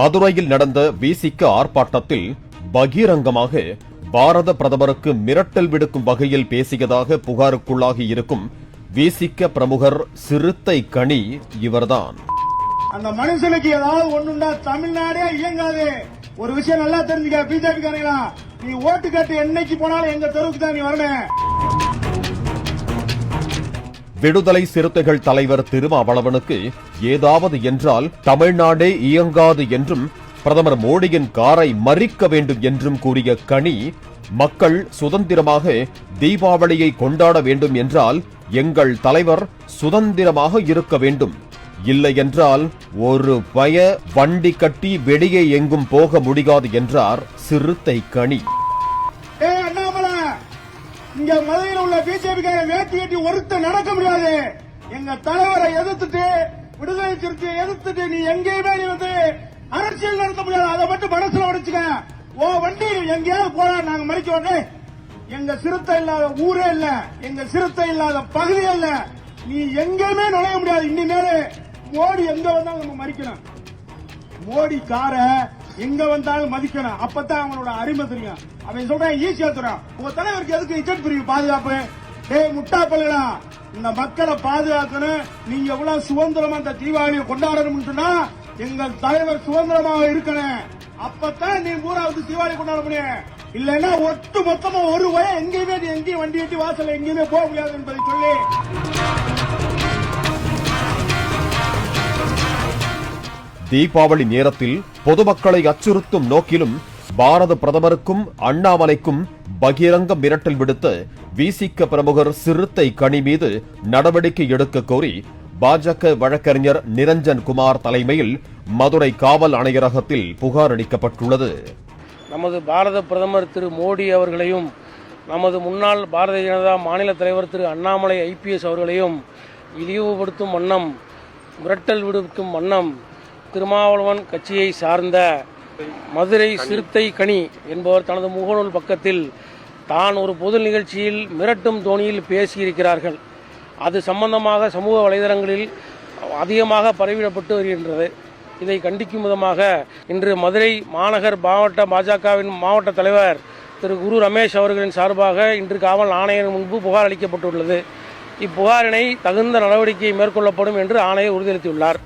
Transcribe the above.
மதுரையில் நடந்த விசிக ஆர்ப்பாட்டத்தில் பகிரங்கமாக பாரத பிரதமருக்கு மிரட்டல் விடுக்கும் வகையில் பேசியதாக புகாருக்குள்ளாகி இருக்கும் விசிக பிரமுகர் சிறுத்தை கனி இவர்தான். அந்த மனுஷனுக்கு ஏதாவது ஒண்ணுண்டா தமிழ்நாடே இயங்காது. ஒரு விஷயம் நல்லா தெரிஞ்சுக்க பிஜேபி காரங்களா, நீ ஓட்டு கட்டு என்னைக்கு போனாலும் எங்க தெருவுக்கு தான் நீ வரணும். விடுதலை சிறுத்தைகள் தலைவர் திருமாவளவனுக்கு ஏதாவது என்றால் தமிழ்நாடே இயங்காது என்றும் பிரதமர் மோடியின் காரை மறிக்க வேண்டும் என்றும் கூறிய கனி, மக்கள் சுதந்திரமாக தீபாவளியை கொண்டாட வேண்டும் என்றால் எங்கள் தலைவர் சுதந்திரமாக இருக்க வேண்டும், இல்லை என்றால் ஒரு பய வண்டி கட்டி வெளியே எங்கும் போக முடியாது என்றார் சிறுத்தை கனி. இங்க மதுரையில் உள்ள பிஜேபி வேட்டி கட்டி ஒருத்த நடக்க முடியாது. எங்க தலைவரை எதிர்த்துட்டு விடுதலை சிறுத்தையை எதிர்த்துட்டு நீ எங்கேயுமே நீ வந்து அரசியல் நடத்த முடியாது. அதை மட்டும் மனசுல உடைச்சுக்க. ஓ வண்டி எங்கேயாவது போனா நாங்க மறிக்க வேண்டே. எங்க சிறுத்தை இல்லாத ஊரே இல்ல, எங்க சிறுத்தை இல்லாத பகுதியே இல்ல. நீ எங்கேயுமே நுழைய முடியாது. இனிமேல் மோடி எங்க வந்தாலும் நம்ம மறிக்கணும். மோடி கார எங்க வந்தாலும் மதிக்கணும். அப்பதான் அவங்களோட அருமை தெரியும். அவன் சொல்றேன் ஈஸியா தரும். உங்க தலைவருக்கு எதுக்கு இக்கட் பிரிவு பாதுகாப்பு? முட்டா பல்லுடா, இந்த மக்களை பாதுகாக்கணும். நீங்க எவ்வளவு சுதந்திரமா இந்த தீபாவளியை கொண்டாடணும் சொன்னா எங்கள் தலைவர் சுதந்திரமாக இருக்கணும். அப்பதான் நீ பூராவது தீபாவளி கொண்டாட முடியும். இல்லைன்னா ஒட்டு மொத்தமா ஒரு வய எங்கேயுமே எங்கேயும் வண்டி கட்டி வாசல் எங்கேயுமே போக முடியாது என்பதை சொல்லி தீபாவளி நேரத்தில் பொதுமக்களை அச்சுறுத்தும் நோக்கிலும் பாரத பிரதமருக்கும் அண்ணாமலைக்கும் பகிரங்க மிரட்டல் விடுத்த விசிக பிரமுகர் சிறுத்தை கனி மீது நடவடிக்கை எடுக்க கோரி பாஜக வழக்கறிஞர் நிரஞ்சன் குமார் தலைமையில் மதுரை காவல் ஆணையரகத்தில் புகார் அளிக்கப்பட்டுள்ளது. நமது பாரத பிரதமர் திரு மோடி அவர்களையும் நமது முன்னாள் பாரதிய ஜனதா மாநில தலைவர் திரு அண்ணாமலை IPS அவர்களையும் இழிவுபடுத்தும் வண்ணம் மிரட்டல் விடுக்கும் வண்ணம் திருமாவளவன் கட்சியை சார்ந்த மதுரை சிறுத்தை கனி என்பவர் தனது முகநூல் பக்கத்தில் தான் ஒரு பொது நிகழ்ச்சியில் மிரட்டும் தோணியில் பேசியிருக்கிறார்கள். அது சம்பந்தமாக சமூக வலைதளங்களில் அதிகமாக பரவிடப்பட்டு வருகின்றது. இதை கண்டிக்கும் விதமாக இன்று மதுரை மாநகர் மாவட்ட பாஜகவின் மாவட்ட தலைவர் திரு குரு ரமேஷ் அவர்களின் சார்பாக இன்று காவல் ஆணையர் முன்பு புகார் அளிக்கப்பட்டுள்ளது. இப்புகாரினை தகுந்த நடவடிக்கை மேற்கொள்ளப்படும் என்று ஆணையர் உறுதியளித்துள்ளார்.